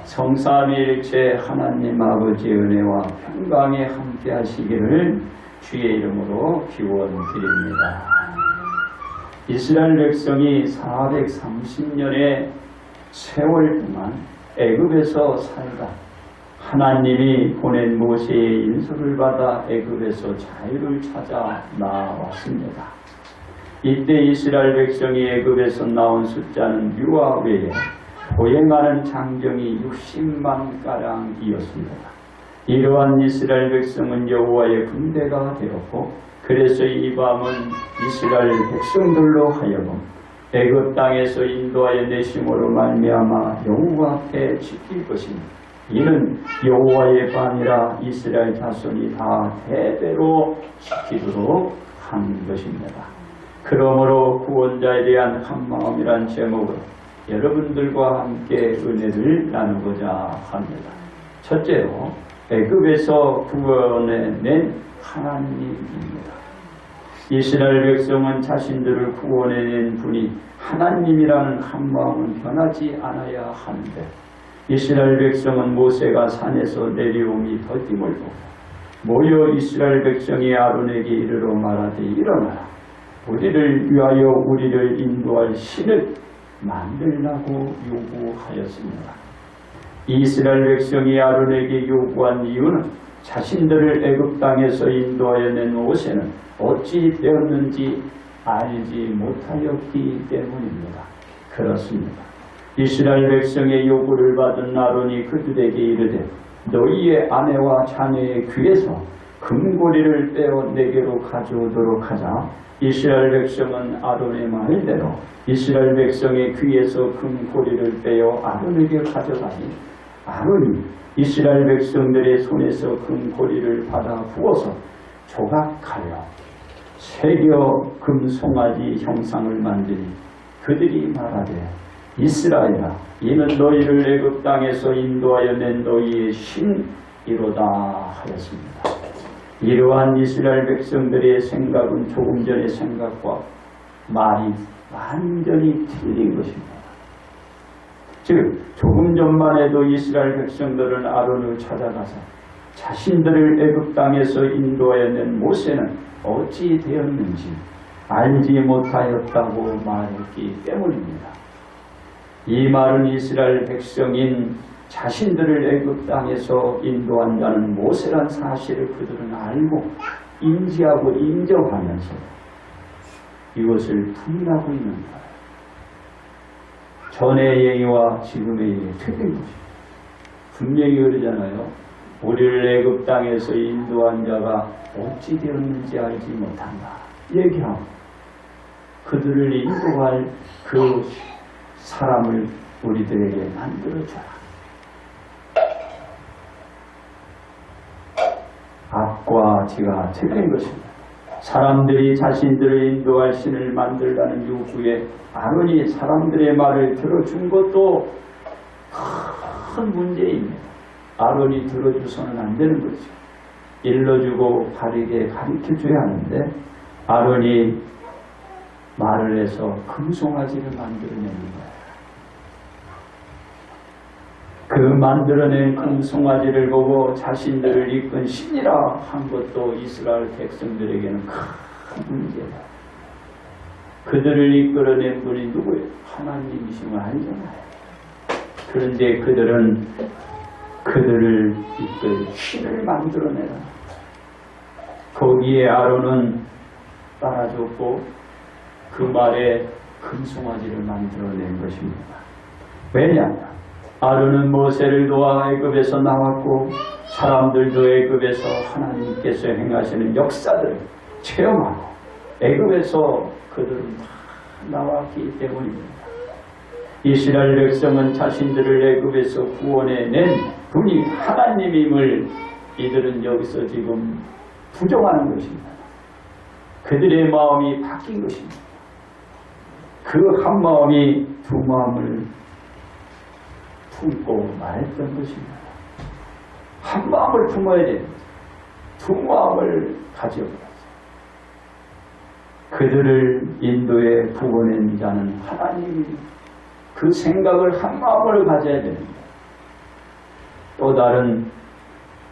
성삼위일체 하나님 아버지의 은혜와 평강에 함께 하시기를 주의 이름으로 기원드립니다. 이스라엘 백성이 430년의 세월 동안 애굽에서 살다 하나님이 보낸 모세의 인수를 받아 애굽에서 자유를 찾아 나왔습니다. 이때 이스라엘 백성이 애굽에서 나온 숫자는 유아 외에 보행하는 장정이 60만가량이었습니다. 이러한 이스라엘 백성은 여호와의 군대가 되었고, 그래서 이 밤은 이스라엘 백성들로 하여금 애굽 땅에서 인도하여 내심으로 말미암아 여호와 앞에 지킬 것입니다. 이는 여호와의 밤이라 이스라엘 자손이 다 대대로 지키도록 한 것입니다. 그러므로 구원자에 대한 한마음이란 제목으로 여러분들과 함께 은혜를 나누고자 합니다. 첫째로 애굽에서 구원해낸 하나님입니다. 이스라엘 백성은 자신들을 구원해낸 분이 하나님이라는 한마음은 변하지 않아야 하는데, 이스라엘 백성은 모세가 산에서 내려오니 더딤을 보고 모여 이스라엘 백성이 아론에게 이르러 말하되, 일어나라, 우리를 위하여 우리를 인도할 신을 만들라고 요구하였습니다. 이스라엘 백성이 아론에게 요구한 이유는 자신들을 애굽 땅에서 인도하여 낸 모세는 어찌 되었는지 알지 못하였기 때문입니다. 그렇습니다. 이스라엘 백성의 요구를 받은 아론이 그들에게 이르되, 너희의 아내와 자녀의 귀에서 금고리를 빼어 내게로 가져오도록 하자. 이스라엘 백성은 아론의 말대로 이스라엘 백성의 귀에서 금고리를 빼어 아론에게 가져가니, 아론이 이스라엘 백성들의 손에서 금고리를 받아 부어서 조각하여 새겨 금송아지 형상을 만드니, 그들이 말하되, 이스라엘아, 이는 너희를 애굽 땅에서 인도하여 낸 너희의 신이로다 하였습니다. 이러한 이스라엘 백성들의 생각은 조금 전의 생각과 말이 완전히 틀린 것입니다. 즉, 조금 전만 해도 이스라엘 백성들은 아론을 찾아가서 자신들을 애굽 땅에서 인도하여 낸 모세는 어찌 되었는지 알지 못하였다고 말했기 때문입니다. 이 말은 이스라엘 백성인 자신들을 애굽 땅에서 인도한 자는 모세란 사실을 그들은 알고 인지하고 인정하면서 이것을 부인하고 있는 거예요. 전의 얘기와 지금의 얘기 틀린 것입니다. 분명히 그러잖아요. 우리를 애굽 땅에서 인도한 자가 어찌 되었는지 알지 못한다 얘기하고, 그들을 인도할 그 사람을 우리들에게 만들어줘라. 앞과 뒤가 틀린 것입니다. 사람들이 자신들을 인도할 신을 만들라는 요구에 아론이 사람들의 말을 들어준 것도 큰 문제입니다. 아론이 들어줘서는 안 되는 거죠. 일러주고 바르게 가르쳐줘야 하는데, 아론이 말을 해서 금송아지를 만들어내는 거예요. 그 만들어낸 금송아지를 보고 자신들을 이끈 신이라 한 것도 이스라엘 백성들에게는 큰 문제다. 그들을 이끌어낸 분이 누구예요? 하나님이심을 알잖아요. 그런데 그들은 그들을 이끌 신을 만들어내라. 거기에 아론은 따라줬고 그 말에 금송아지를 만들어낸 것입니다. 왜냐? 아론은 모세를 도와 애굽에서 나왔고, 사람들도 애굽에서 하나님께서 행하시는 역사들을 체험하고 애굽에서 그들은 다 나왔기 때문입니다. 이스라엘 백성은 자신들을 애굽에서 구원해낸 분이 하나님임을 이들은 여기서 지금 부정하는 것입니다. 그들의 마음이 바뀐 것입니다. 그 한 마음이 두 마음을 품고 말했던 것입니다. 한 마음을 품어야 됩니다. 두 마음을 가져버렸어요. 그들을 인도에 구원한 자는 하나님입니다. 그 생각을 한 마음을 가져야 됩니다. 또 다른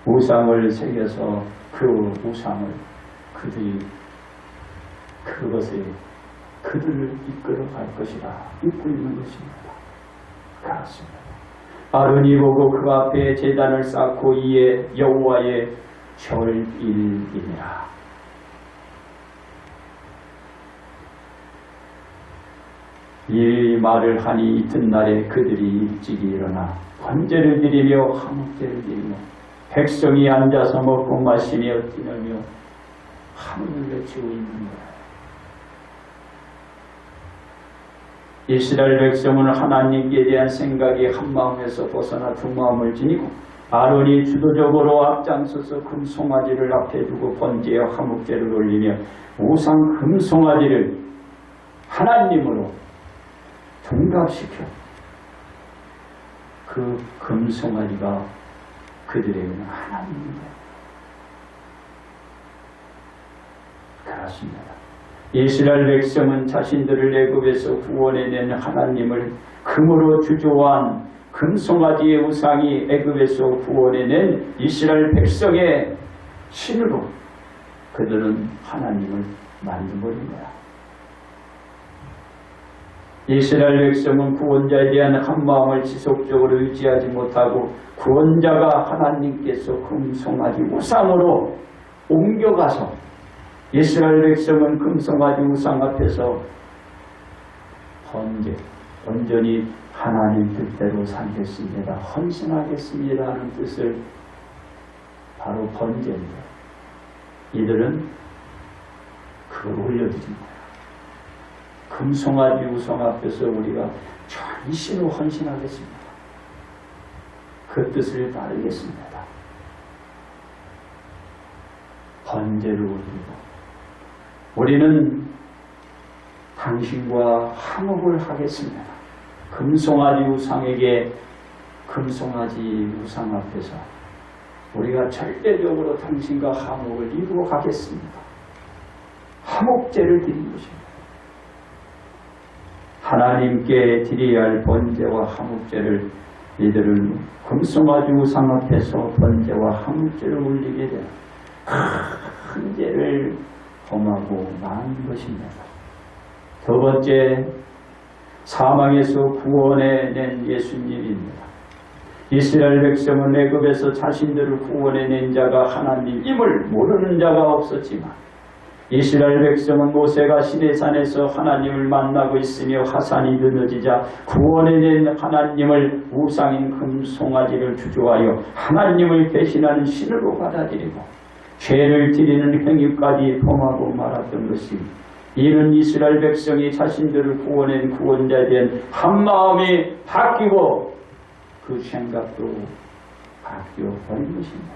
우상을 새겨서 그 우상을 그것에 그들을 이끌어 갈 것이라 믿고 있는 것입니다. 그렇습니다. 아론이 보고 그 앞에 제단을 쌓고 이에 여호와의 절일이니라. 이 말을 하니 이튿날에 그들이 일찍이 일어나 번제를 드리며 화목제를 드리며 백성이 앉아서 먹고 마시며 뛰놀며 하늘을 외치고 있는 거예요. 이스라엘 백성은 하나님께 대한 생각이 한 마음에서 벗어나 두 마음을 지니고 아론이 주도적으로 앞장서서 금송아지를 앞에 두고 번제와 화목제를 올리며 우상 금송아지를 하나님으로 둔갑시켜 그 금송아지가 그들에게는 하나님입니다. 그렇습니다. 이스라엘 백성은 자신들을 애굽에서 구원해낸 하나님을 금으로 주조한 금송아지의 우상이 애굽에서 구원해낸 이스라엘 백성의 신으로 그들은 하나님을 만들어버린 거야. 이스라엘 백성은 구원자에 대한 한마음을 지속적으로 유지하지 못하고 구원자가 하나님께서 금송아지 우상으로 옮겨가서 이스라엘 백성은 금송아지 우상 앞에서 온전히 하나님 뜻대로 살겠습니다. 헌신하겠습니다 하는 뜻을 바로 번제입니다. 이들은 그걸 올려드린 거예요. 금송아지 우상 앞에서 우리가 전심으로 헌신하겠습니다. 그 뜻을 따르겠습니다. 번제를 올리고 우리는 당신과 화목을 하겠습니다. 금송아지 우상에게 금송아지 우상 앞에서 우리가 절대적으로 당신과 화목을 이루어 가겠습니다. 화목제를 드린 것입니다. 하나님께 드려야 할 번제와 화목제를 이들은 금송아지 우상 앞에서 번제와 화목제를 올리게 되어 큰 죄를 범하고 만 것입니다. 두 번째, 사망에서 구원해낸 예수님입니다. 이스라엘 백성은 애굽에서 자신들을 구원해낸 자가 하나님임을 모르는 자가 없었지만 이스라엘 백성은 모세가 시내산에서 하나님을 만나고 있으며 하산이 늦어지자 구원해낸 하나님을 우상인 금송아지를 주저하여 하나님을 대신하는 신으로 받아들이고 죄를 지리는 행위까지 범하고 말았던 것이 이는 이스라엘 백성이 자신들을 구원한 구원자에 대한 한마음이 바뀌고 그 생각도 바뀌어버린 것입니다.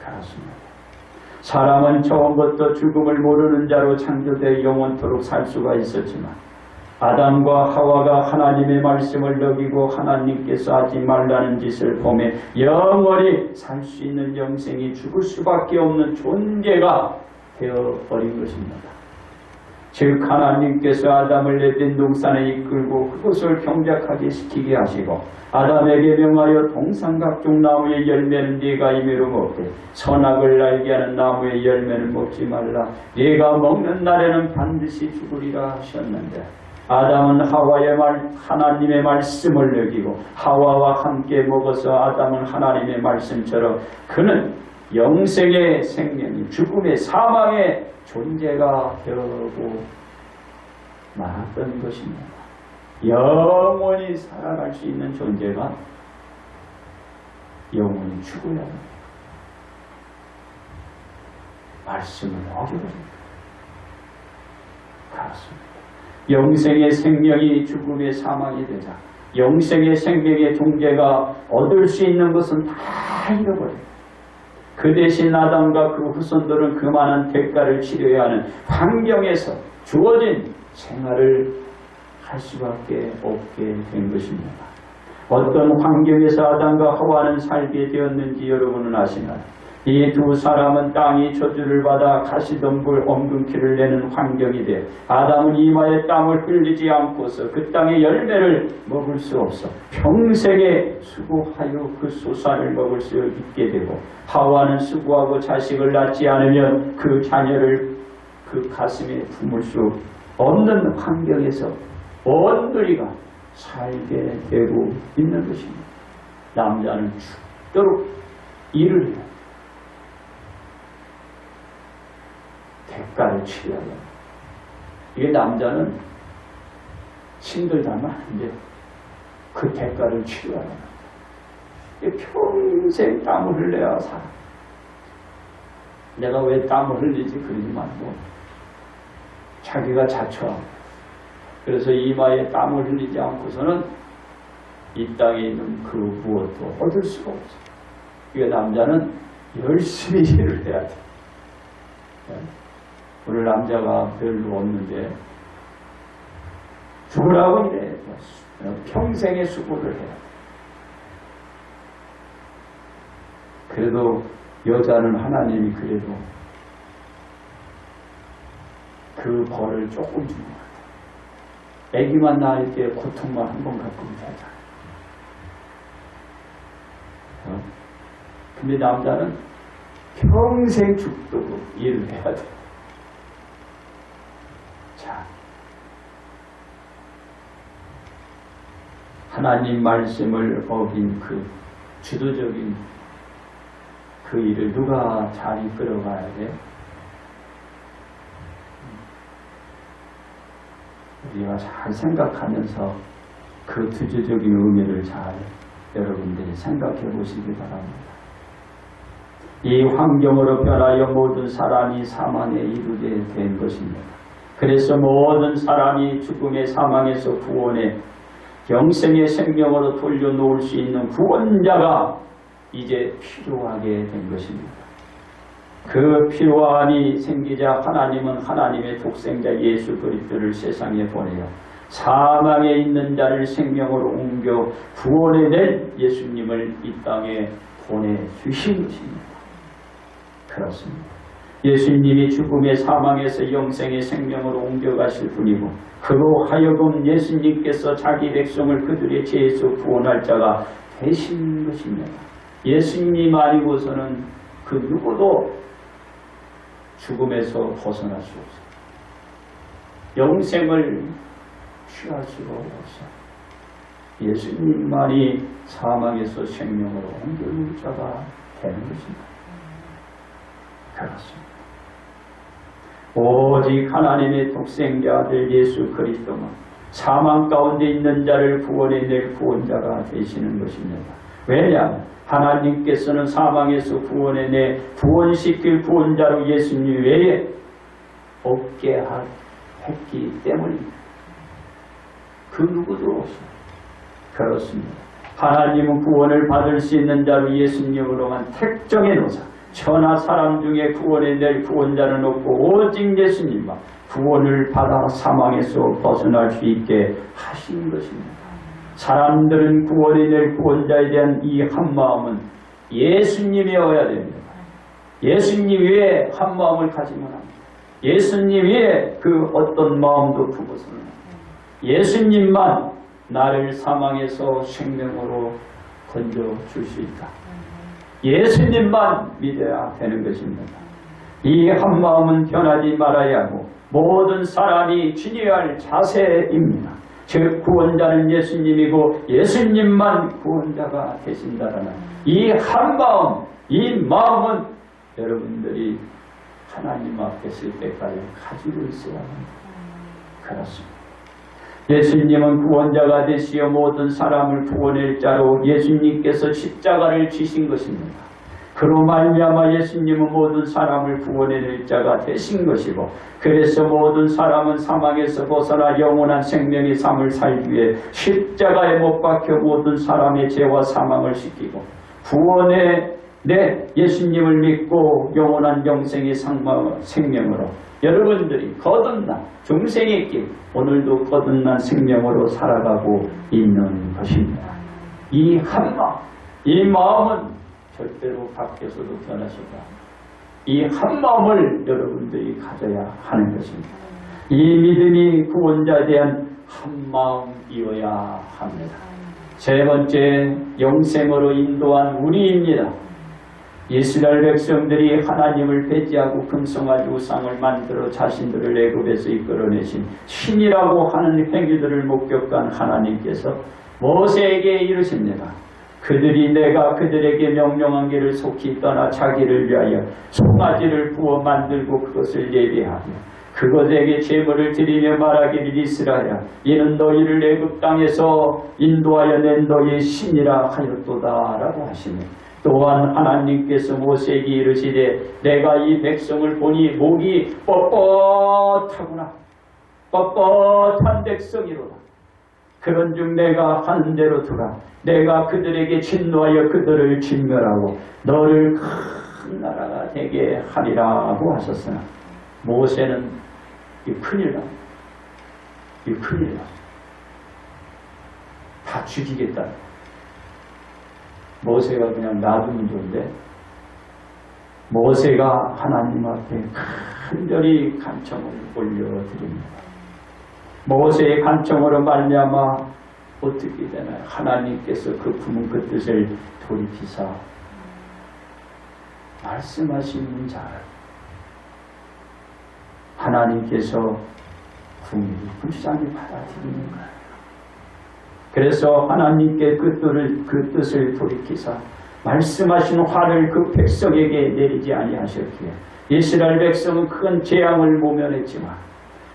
그렇습니다. 사람은 처음부터 죽음을 모르는 자로 창조되어 영원토록 살 수가 있었지만 아담과 하와가 하나님의 말씀을 어기고 하나님께서 하지 말라는 짓을 범해 영원히 살 수 있는 영생이 죽을 수밖에 없는 존재가 되어버린 것입니다. 즉 하나님께서 아담을 에덴 동산에 이끌고 그것을 경작하게 시키게 하시고 아담에게 명하여 동산 각종 나무의 열매는 네가 임의로 먹되 선악을 알게 하는 나무의 열매는 먹지 말라. 네가 먹는 날에는 반드시 죽으리라 하셨는데 아담은 하나님의 말씀을 어기고 하와와 함께 먹어서 아담은 하나님의 말씀처럼 그는 영생의 생명이 죽음의 사망의 존재가 되고 말았던 것입니다. 영원히 살아갈 수 있는 존재가 영원히 죽어야 합니다. 말씀을 어겨버립니다. 그렇습니다. 영생의 생명이 죽음의 사망이 되자 영생의 생명의 존재가 얻을 수 있는 것은 다 잃어버립니다. 그 대신 아담과 그 후손들은 그 많은 대가를 치러야 하는 환경에서 주어진 생활을 할 수밖에 없게 된 것입니다. 어떤 환경에서 아담과 하와는 살게 되었는지 여러분은 아시나요? 이 두 사람은 땅이 저주를 받아 가시덤불 엉금키를 내는 환경이 돼 아담은 이마에 땀을 흘리지 않고서 그 땅의 열매를 먹을 수 없어 평생에 수고하여 그 소산을 먹을 수 있게 되고, 하와는 수고하고 자식을 낳지 않으면 그 자녀를 그 가슴에 품을 수 없는 환경에서 온누리가 살게 되고 있는 것입니다. 남자는 죽도록 일을 해야 돼. 대가를 치러야 돼. 이게 남자는 힘들다면 안 돼. 그 대가를 치러야 돼. 평생 땀을 흘려야 살아. 내가 왜 땀을 흘리지 그러지 말고 자기가 자처. 그래서 이마에 땀을 흘리지 않고서는 이 땅에 있는 그 무엇도 얻을 수가 없어. 이게 남자는 열심히 일을 해야 돼. 오늘 남자가 별로 없는데 죽으라고 이래. 평생의 수고를 해야 돼. 그래도 여자는 하나님이 그래도 그 벌을 조금 주는 것 같아. 애기만 낳을 때 고통만 한 번 겪으면 되잖아. 근데 남자는 평생 죽도록 일을 해야 돼. 자, 하나님 말씀을 어긴 그 주도적인 그 일을 누가 잘 이끌어가야 돼? 우리가 잘 생각하면서 그 주도적인 의미를 잘 여러분들이 생각해 보시기 바랍니다. 이 환경으로 변하여 모든 사람이 사망에 이르게 된 것입니다. 그래서 모든 사람이 죽음의 사망에서 구원해 영생의 생명으로 돌려놓을 수 있는 구원자가 이제 필요하게 된 것입니다. 그 필요함이 생기자 하나님은 하나님의 독생자 예수 그리스도를 세상에 보내어 사망에 있는 자를 생명으로 옮겨 구원해낸 예수님을 이 땅에 보내주신 것입니다. 그렇습니다. 예수님이 죽음의 사망에서 영생의 생명으로 옮겨가실 분이고, 그로 하여금 예수님께서 자기 백성을 그들의 죄에서 구원할 자가 되신 것입니다. 예수님 아니고서는 그 누구도 죽음에서 벗어날 수 없어요. 영생을 취할 수가 없어요. 예수님만이 사망에서 생명으로 옮겨올 자가 되는 것입니다. 그렇습니다. 오직 하나님의 독생자 아들 예수 그리스도만 사망 가운데 있는 자를 구원해낼 구원자가 되시는 것입니다. 왜냐? 하나님께서는 사망에서 구원해내 구원시킬 구원자로 예수님 외에 없게 했기 때문입니다. 그 누구도 없어요. 그렇습니다. 하나님은 구원을 받을 수 있는 자로 예수님으로만 택정해 놓으사 천하 사람 중에 구원해낼 구원자는 없고 오직 예수님만 구원을 받아 사망에서 벗어날 수 있게 하신 것입니다. 사람들은 구원해낼 구원자에 대한 이 한마음은 예수님이어야 됩니다. 예수님 위에 한마음을 가지면 합니다. 예수님 위에 그 어떤 마음도 두고서는 예수님만 나를 사망에서 생명으로 건져줄 수 있다. 예수님만 믿어야 되는 것입니다. 이 한마음은 변하지 말아야 하고 모든 사람이 지녀야 할 자세입니다. 즉 구원자는 예수님이고 예수님만 구원자가 되신다라는 이 한마음, 이 마음은 여러분들이 하나님 앞에 있을 때까지 가지고 있어야 합니다. 그렇습니다. 예수님은 구원자가 되시어 모든 사람을 구원할 자로 예수님께서 십자가를 지신 것입니다. 그로 말미암아 예수님은 모든 사람을 구원해낼 자가 되신 것이고, 그래서 모든 사람은 사망에서 벗어나 영원한 생명의 삶을 살기 위해 십자가에 못 박혀 모든 사람의 죄와 사망을 씻기고 구원의 예수님을 믿고 영원한 영생의 생명으로 여러분들이 거듭난 중생의 길, 오늘도 거듭난 생명으로 살아가고 있는 것입니다. 이 한마음, 이 마음은 절대로 밖에서도 변하시다. 이 한 마음을 여러분들이 가져야 하는 것입니다. 이 믿음이 구원자에 대한 한 마음이어야 합니다. 세 번째, 영생으로 인도한 우리입니다. 이스라엘 백성들이 하나님을 배제하고 금송아지 우상을 만들어 자신들을 애굽에서 이끌어내신 신이라고 하는 행위들을 목격한 하나님께서 모세에게 이르십니다. 그들이 내가 그들에게 명령한 길을 속히 떠나 자기를 위하여 송아지를 구워 만들고 그것을 예배하며 그것에게 제물을 드리며 말하기를 이스라엘아 이는 너희를 애굽 땅에서 인도하여 낸 너희의 신이라 하였도다 라고 하시며 또한 하나님께서 모세에게 이르시되 내가 이 백성을 보니 목이 뻣뻣하구나 뻣뻣한 백성이로다. 그런즉 내가 하는 대로 두라. 내가 그들에게 진노하여 그들을 진멸하고 너를 큰 나라가 되게 하리라고 하셨으나 모세는 이 큰일 나. 이 큰일 나. 다 죽이겠다. 모세가 그냥 놔두면 좋은데 모세가 하나님 앞에 간절히 간청을 올려드립니다. 모세의 간청으로 말미암아 어떻게 되나요? 하나님께서 그 품은 그 뜻을 돌이키사 말씀하시는 자를 하나님께서 궁일이 불쌍히 받아들이는 거예요. 그래서 하나님께 그 뜻을 돌이키사 말씀하신 화를 그 백성에게 내리지 아니하셨기에 이스라엘 백성은 큰 재앙을 모면했지만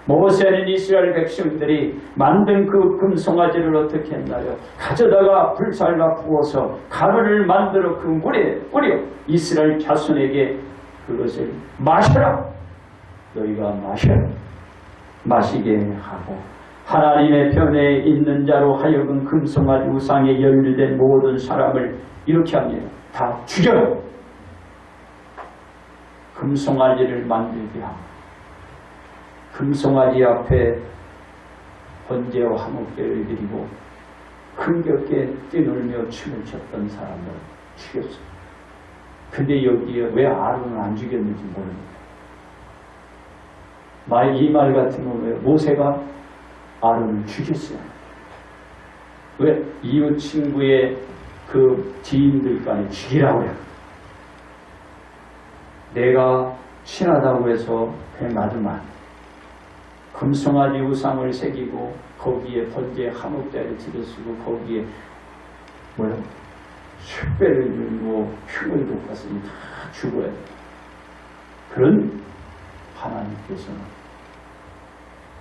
모세는 이스라엘 백성들이 만든 그 금송아지를 어떻게 했나요? 가져다가 불살라 부어서 가루를 만들어 그 물에 뿌려 이스라엘 자손에게 그것을 마셔라. 너희가 마시게 하고 하나님의 편에 있는 자로 하여금 금송아지 우상에 연루된 모든 사람을 이렇게 합니다. 다 죽여라. 금송아지를 만들게 하고 금송아지 앞에 번제와 화목제를 드리고 흥겹게 뛰놀며 춤을 췄던 사람을 죽였어요. 근데 여기에 왜 아론을 안 죽였는지 모릅니다. 이 말 같은 경우에 모세가 아론을 죽였어요. 왜? 이웃 친구의 그 지인들까지 죽이라고 해요. 내가 친하다고 해서 그냥 놔두면 안 돼. 금송아지 우상을 새기고 거기에 번제 한옥자를 들여쓰고 거기에 흉배를 들고 흉을 돋았으니 다 죽어야 돼. 그런 하나님께서는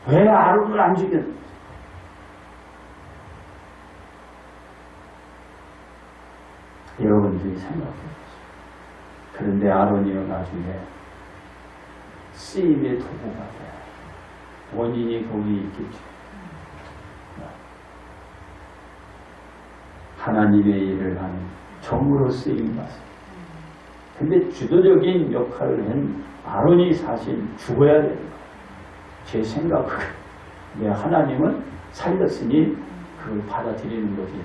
왜 아론을 안 죽였는지 여러분들이 생각해 보세요. 그런데 아론이요 나중에 쓰임의 도구가 돼요. 원인이 거기 있겠죠. 하나님의 일을 하는 종으로 쓰임받습니다. 근데 주도적인 역할을 한 아론이 사실 죽어야 되는 거예요. 제 생각은 하나님은 살렸으니 그걸 받아들이는 거지.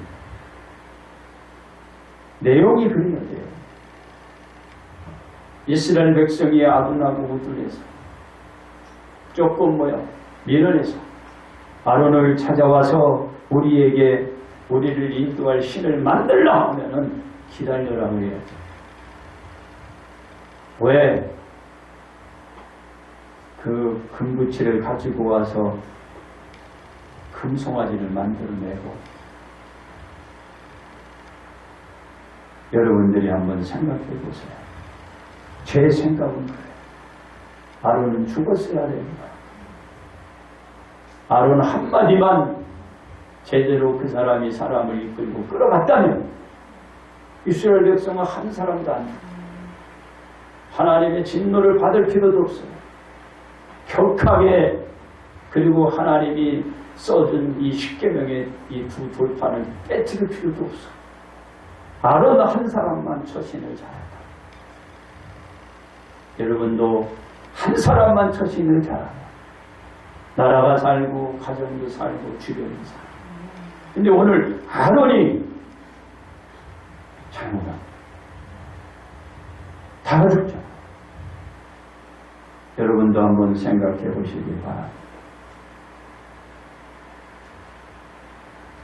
내용이 그래야 돼요. 이스라엘 백성이 아둔하고 우둔해서 조금 밀어내서 아론을 찾아와서 우리를 인도할 신을 만들라 하면은 기다려라고 해야죠. 왜? 그 금붙이를 가지고 와서 금송아지를 만들어내고 여러분들이 한번 생각해 보세요. 제 생각은 그래요. 아론은 죽었어야 됩니다. 아론 한마디만 제대로 그 사람이 사람을 이끌고 끌어갔다면 이스라엘 백성은 한 사람도 안 죽어요. 하나님의 진노를 받을 필요도 없어요. 격하게 그리고 하나님이 써준 이 십계명의 이 두 돌판을 깨뜨릴 필요도 없어. 아론 한 사람만 처신을 잘한다. 여러분도 한 사람만 처신을 잘하면 나라가 살고 가정도 살고 주변도 살고. 근데 오늘 아론이 잘못한 잡아줬죠. 여러분도 한번 생각해 보시기 바랍니다.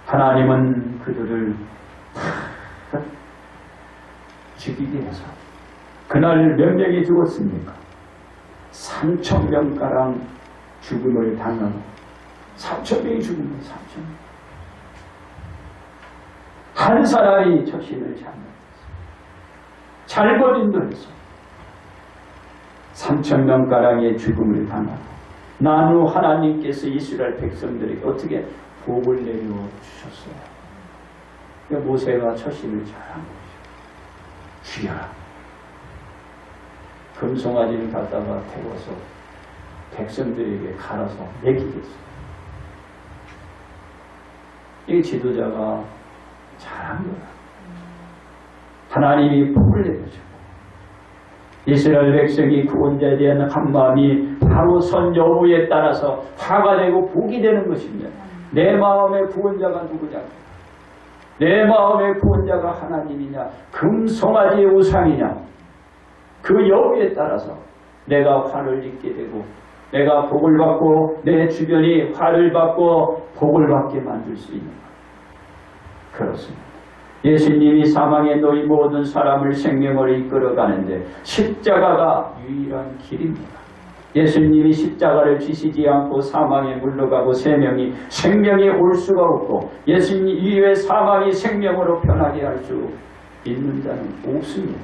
하나님은 그들을 다 죽이기 위해서 그날 몇 명이 죽었습니까? 3,000명가량 죽음을 당하고 3,000명이 죽음을 3,000명. 한 사람이 처신을 잘못했어요. 잘못 인도해서 3,000명가량의 죽음을 당하고 난 후 하나님께서 이스라엘 백성들에게 어떻게 복을 내려주셨어요. 모세가 처신을 잘한 거죠. 죽여라. 금송아지를 갖다가 태워서 백성들에게 갈아서 먹이겠어요. 이 지도자가 잘한 거야. 하나님이 복을 내려주고 이스라엘 백성이 구원자에 대한 한마음이 바로 선 여부에 따라서 화가 되고 복이 되는 것입니다. 내 마음의 구원자가 누구냐? 내 마음의 구원자가 하나님이냐? 금송아지의 우상이냐? 그 여부에 따라서 내가 화를 입게 되고 내가 복을 받고 내 주변이 화를 받고 복을 받게 만들 수 있는 것. 그렇습니다. 예수님이 사망에 놓인 모든 사람을 생명으로 이끌어가는데 십자가가 유일한 길입니다. 예수님이 십자가를 지시지 않고 사망에 물러가고 생명이 올 수가 없고 예수님 이외에 사망이 생명으로 변하게 할 수 있는 자는 없습니다.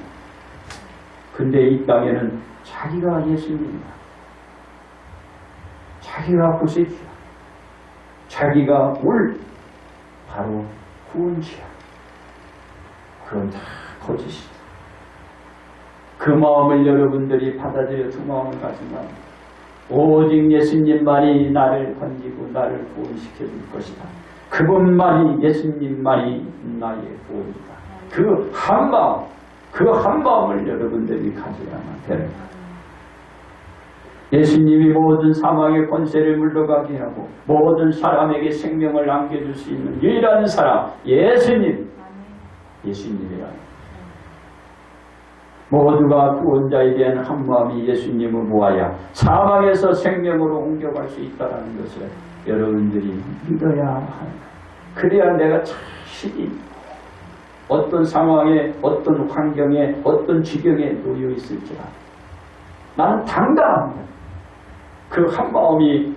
근데 이 땅에는 자기가 예수님이다. 자기가 구세주야. 자기가 올 바로 구원주야. 그건 다 거짓이다. 그 마음을 여러분들이 받아들여 두 마음을 가지만 오직 예수님만이 나를 건지고 나를 구원시켜 줄 것이다. 그분만이 예수님만이 나의 구원이다. 그 한 마음, 그 한 마음을 여러분들이 가져야만 되는 거다. 예수님이 모든 사망의 권세를 물러가게 하고 모든 사람에게 생명을 안겨줄 수 있는 유일한 사람 예수님이라. 모두가 구원자에 대한 한마음이 예수님을 모아야 사망에서 생명으로 옮겨갈 수 있다는 것을 여러분들이 믿어야 합니다. 그래야 내가 자신이 어떤 상황에 어떤 환경에 어떤 지경에 놓여 있을지라 나는 당당합니다. 그 한마음이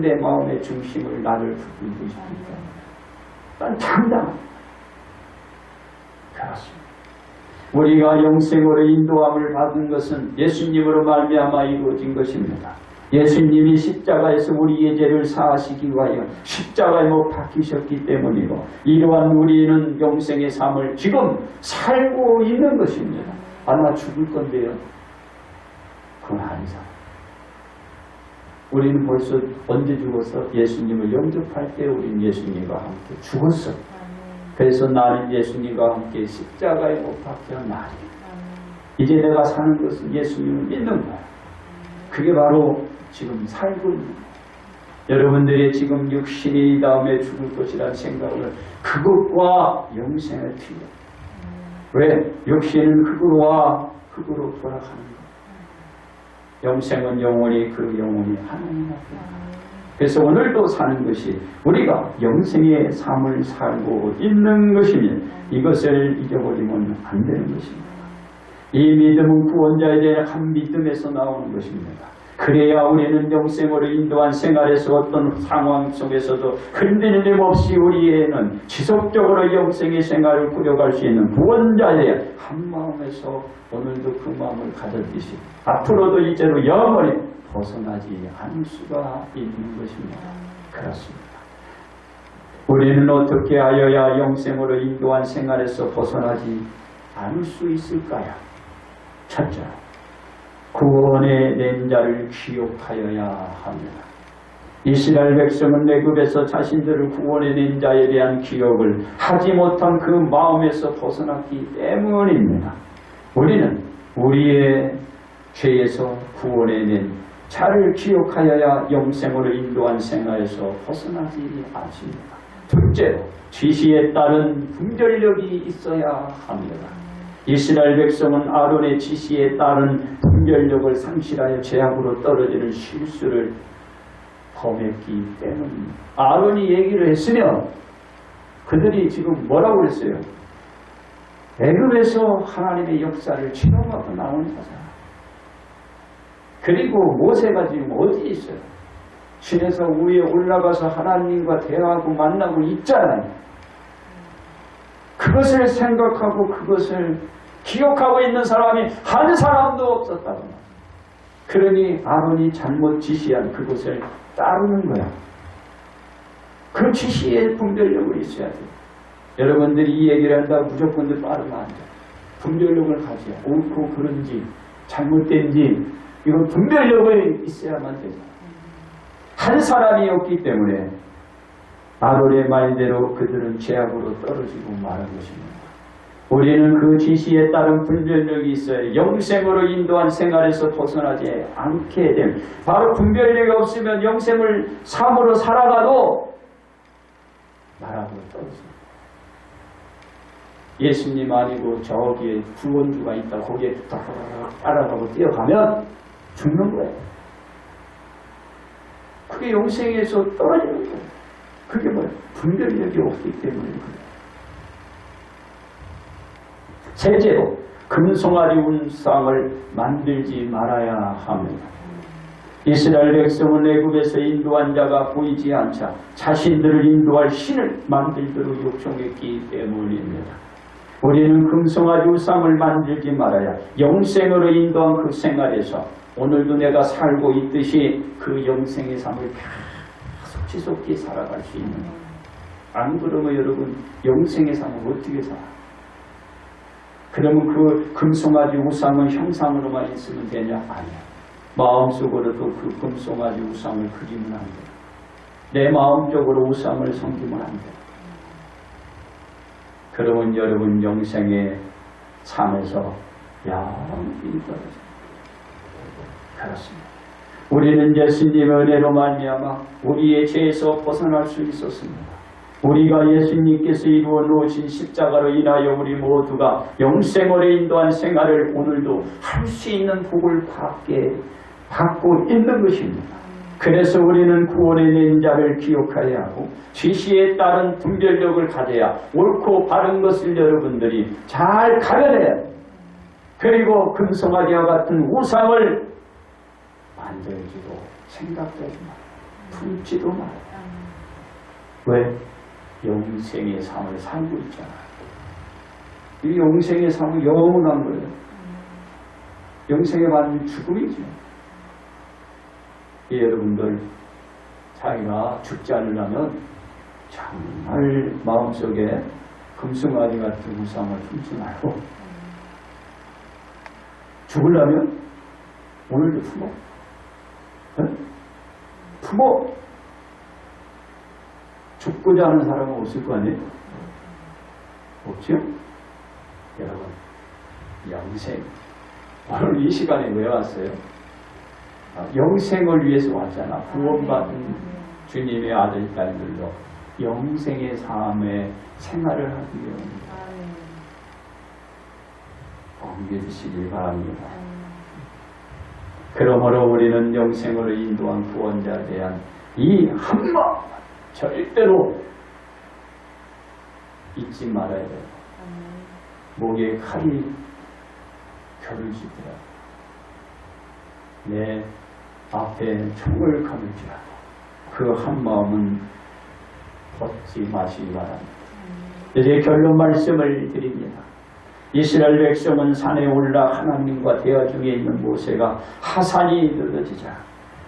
내 마음의 중심을 나를 붙들고 있으니까 난 당당합니다. 그렇습니다. 우리가 영생으로 인도함을 받은 것은 예수님으로 말미암아 이루어진 것입니다. 예수님이 십자가에서 우리의 죄를 사하시기 위하여 십자가에 못 박히셨기 때문이고 이러한 우리는 영생의 삶을 지금 살고 있는 것입니다. 아마 죽을 건데요. 그건 아니잖아요. 우리는 벌써 언제 죽어서 예수님을 영접할 때 우리는 예수님과 함께 죽었어요. 그래서 나는 예수님과 함께 십자가에 못 박혀 나리. 이제 내가 사는 것은 예수님을 믿는 거야. 그게 바로 지금 살고 있는 거야. 여러분들이 지금 육신이 다음에 죽을 것이라는 생각을 그것과 영생을 틀려. 왜? 육신은 흙으로 돌아가는 거야. 영생은 영원히 그 영혼이 하나님 앞에. 그래서 오늘도 사는 것이 우리가 영생의 삶을 살고 있는 것이니 이것을 잊어버리면 안 되는 것입니다. 이 믿음은 구원자에 대한 한 믿음에서 나오는 것입니다. 그래야 우리는 영생으로 인도한 생활에서 어떤 상황 속에서도 흔들림 없이 우리에는 지속적으로 영생의 생활을 꾸려갈 수 있는 구원자의 한 마음에서 오늘도 그 마음을 가졌듯이 앞으로도 이제로 영원히 벗어나지 않을 수가 있는 것입니다. 그렇습니다. 우리는 어떻게 하여야 영생으로 인도한 생활에서 벗어나지 않을 수 있을까요? 첫째, 구원의 낸 자를 기억하여야 합니다. 이스라엘 백성은 애굽에서 자신들을 구원해 낸 자에 대한 기억을 하지 못한 그 마음에서 벗어났기 때문입니다. 우리는 우리의 죄에서 구원해 낸 자를 기억하여야 영생으로 인도한 생활에서 벗어나지 않습니다. 둘째로 지시에 따른 분별력이 있어야 합니다. 이스라엘 백성은 아론의 지시에 따른 분별력을 상실하여 죄악으로 떨어지는 실수를 범했기 때문입니다. 아론이 얘기를 했으면 그들이 지금 뭐라고 그랬어요? 애굽에서 하나님의 역사를 체험하고 나온 자잖아. 그리고 모세가 지금 어디 있어요? 신에서 위에 올라가서 하나님과 대화하고 만나고 있잖아요. 그것을 생각하고 그것을 기억하고 있는 사람이 한 사람도 없었다고 말이에요. 그러니 아론이 잘못 지시한 그것을 따르는 거야. 그 지시에 분별력을 있어야 돼요. 여러분들이 이 얘기를 한다고 무조건 따르면 안 돼요. 분별력을 가져야 옳고 그른지 잘못된지 이건 분별력이 있어야만 되죠. 한 사람이었기 때문에 아론의 말대로 그들은 죄악으로 떨어지고 말한 것입니다. 우리는 그 지시에 따른 분별력이 있어야 영생으로 인도한 생활에서 벗어나지 않게 됨. 바로 분별력이 없으면 영생을 삶으로 살아가도 말하고 떨어집니다. 예수님 아니고 저기에 구원주가 있다. 거기에 따라가고 뛰어가면 죽는 거예요. 그게 영생에서 떨어지는 거예요. 그게 뭐예요? 분별력이 없기 때문에 그래요. 셋째로 금송아지 우상을 만들지 말아야 합니다. 이스라엘 백성은 애굽에서 인도한 자가 보이지 않자 자신들을 인도할 신을 만들도록 요청했기 때문입니다. 우리는 금송아지 우상을 만들지 말아야 영생으로 인도한 그 생활에서 오늘도 내가 살고 있듯이 그 영생의 삶을 계속 지속히 살아갈 수 있는 거예요. 안 그러면 여러분 영생의 삶을 어떻게 살아? 그러면 그 금송아지 우상은 형상으로만 있으면 되냐? 아니야. 마음속으로도 그 금송아지 우상을 그리면 안 돼요. 내 마음적으로 우상을 섬기면 안 돼요. 그러면 여러분 영생의 삶에서 영원히 떨어져요. 그렇습니다. 우리는 예수님의 은혜로 말미암아 우리의 죄에서 벗어날 수 있었습니다. 우리가 예수님께서 이루어 놓으신 십자가로 인하여 우리 모두가 영생으로 인도한 생활을 오늘도 할 수 있는 복을 받고 있는 것입니다. 그래서 우리는 구원의 낸 자를 기억해야 하고 지시에 따른 분별력을 가져야 옳고 바른 것을 여러분들이 잘 가려내야 합니다. 그리고 금송아지와 같은 우상을 만들지도 생각되지 말아요. 품지도 말아요. 왜? 영생의 삶을 살고 있잖아요. 이 영생의 삶은 영원한 거예요. 영생의 반은 죽음이죠. 여러분들 자기가 죽지 않으려면 정말 마음속에 금송아지 같은 우상을 품지 말고 죽으려면 오늘도 품어. 네? 품어. 죽고자 하는 사람은 없을 거 아니에요? 없죠? 여러분, 영생. 오늘 이 시간에 왜 왔어요? 영생을 위해서 왔잖아. 구원받은 주님의 아들, 딸들로 영생의 삶의 생활을 하기 위함입니다. 옮겨주시기 바랍니다. 그러므로 우리는 영생으로 인도한 구원자에 대한 이 한 마음 절대로 잊지 말아야 돼요. 목에 칼이 겨를 지더라도 내 앞에 총을 감을지라도 그 한 마음은 벗지 마시기 바랍니다. 이제 결론 말씀을 드립니다. 이스라엘 백성은 산에 올라 하나님과 대화 중에 있는 모세가 하산이 늦어지자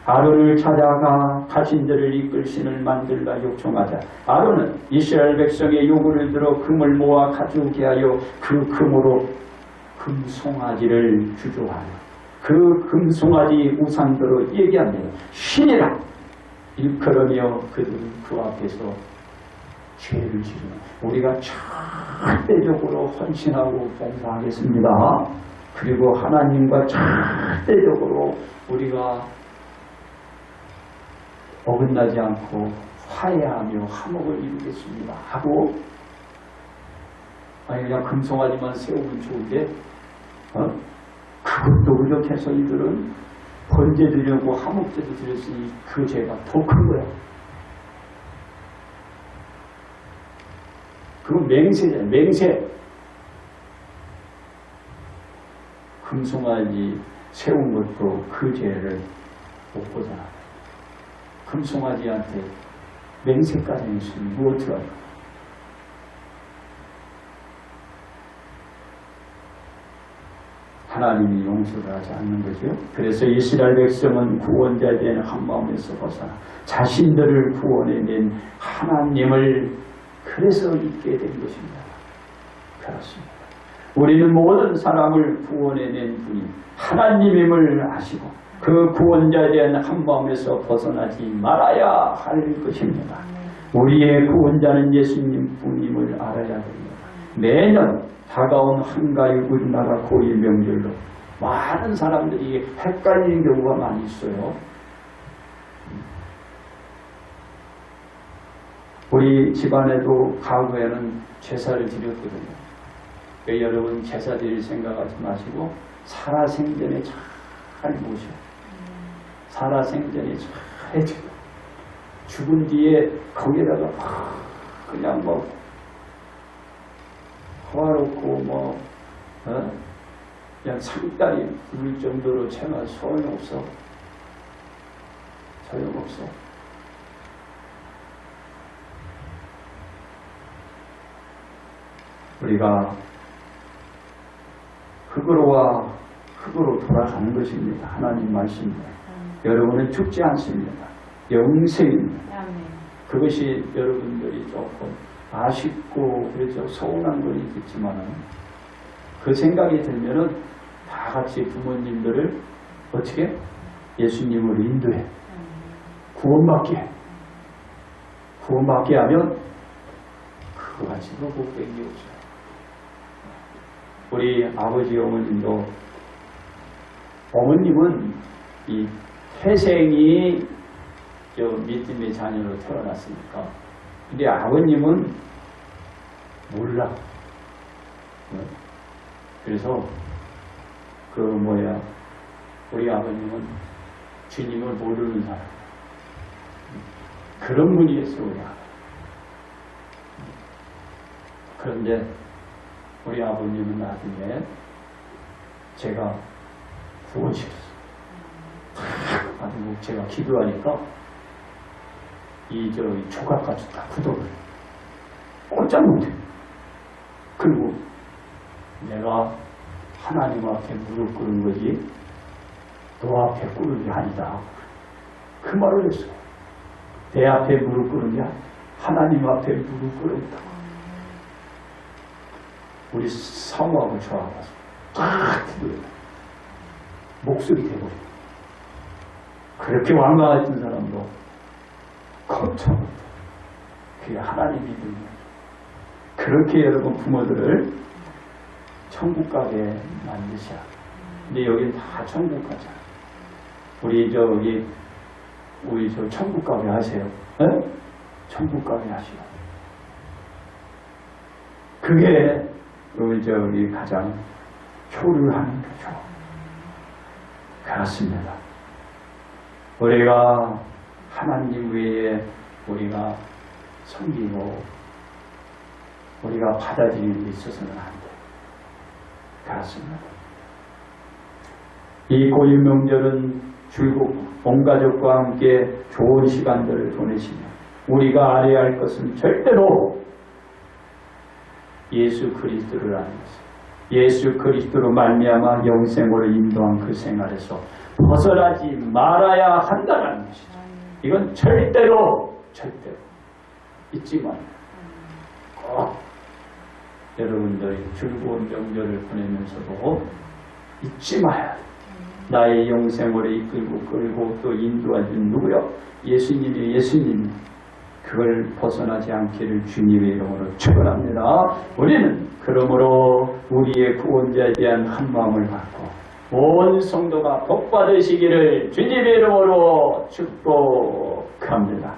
아론을 찾아가 자신들을 이끌 신을 만들라 요청하자 아론은 이스라엘 백성의 요구를 들어 금을 모아 가져오게 하여 그 금으로 금송아지를 주조하여 그 금송아지 우상대로 얘기합니다. 신이라 일컬으며 그들은 그 앞에서 죄를 지르는 우리가 절대적으로 헌신하고 봉사하겠습니다. 그리고 하나님과 절대적으로 우리가 어긋나지 않고 화해하며 화목을 이루겠습니다. 하고 아니 그냥 금송아지만 세우면 좋은데 그것도 부족해서 이들은 번제 드리려고 화목제도 드렸으니 그 죄가 더 큰 거야. 그건 맹세잖아. 맹세. 금송아지 세운 것도 그 죄를 못 보잖아. 금송아지한테 맹세까지 했으니 무엇을 할까? 하나님이 용서를 하지 않는 거죠. 그래서 이스라엘 백성은 구원자에 대한 한마음에서 벗어나 자신들을 구원해낸 하나님을 그래서 잊게 된 것입니다. 그렇습니다. 우리는 모든 사람을 구원해낸 분이 하나님임을 아시고 그 구원자에 대한 한마음에서 벗어나지 말아야 할 것입니다. 우리의 구원자는 예수님 뿐임을 알아야 됩니다. 매년 다가온 한가위 우리나라 고유 명절로 많은 사람들이 헷갈리는 경우가 많이 있어요. 우리 집안에도 과거에는 제사를 드렸거든요. 여러분 제사 드릴 생각하지 마시고 살아생전에 잘 모셔. 살아생전에 잘 해줘요. 죽은 뒤에 거기다가 그냥 뭐 화놓고 그냥 상다리 물 정도로 채만 소용없어. 소용없어. 우리가 흙으로와 흙으로 돌아가는 것입니다. 하나님 말씀입니다. 여러분은 죽지 않습니다. 영생입니다. 그것이 여러분들이 조금 아쉽고 그래서 서운한 건 있겠지만 그 생각이 들면은 다 같이 부모님들을 어떻게 예수님으로 인도해 구원받게 하면 그거 가지고 복백이 없어요. 우리 아버지 어머님도 어머님은 이 태생이 저 믿음의 자녀로 태어났으니까 근데 아버님은 몰라. 그래서 우리 아버님은 주님을 모르는 사람. 그런 분이었어요. 우리 아버님. 그런데 우리 아버님은 나중에 제가 구원시켰어요. 아주 제가 기도하니까 이 조각까지 다 굳어버려요. 꼼짝 못해. 그리고 내가 하나님 앞에 무릎 꿇은 거지 너 앞에 꿇은 게 아니다. 그 말을 했어요. 내 앞에 무릎 꿇은 게 하나님 앞에 무릎 꿇었다. 우리 사모하고 저하고 딱 기도해요. 목소리 대버려. 그렇게 완강했던 사람도 꼼짝 못해. 그게 하나님 믿음이에요. 그렇게 여러분 부모들을 천국 가게 만드셔. 근데 여긴 다 천국 가자. 우리 천국 가게 하세요. 네? 천국 가게 하시오. 그게 우리 가장 효율하는 거죠. 그렇습니다. 우리가 하나님 외에 우리가 섬기고 우리가 받아들이는 데 있어서는 안 돼. 그렇습니다. 이 고유 명절은 줄곧 온 가족과 함께 좋은 시간들을 보내시며 우리가 알아야 할 것은 절대로 예수 그리스도를 아는 것입니다. 예수 그리스도로 말미암아 영생으로 인도한 그 생활에서 벗어나지 말아야 한다는 것이죠. 이건 절대로 잊지 마요. 꼭 여러분들이 즐거운 명절을 보내면서도 잊지 마야 돼. 나의 영생으로 이끌고 끌고 또 인도하신 누구요? 예수님이 예수님. 그걸 벗어나지 않기를 주님의 이름으로 축원합니다. 우리는 그러므로 우리의 구원자에 대한 한 마음을 갖고 온 성도가 복 받으시기를 주님의 이름으로 축복합니다.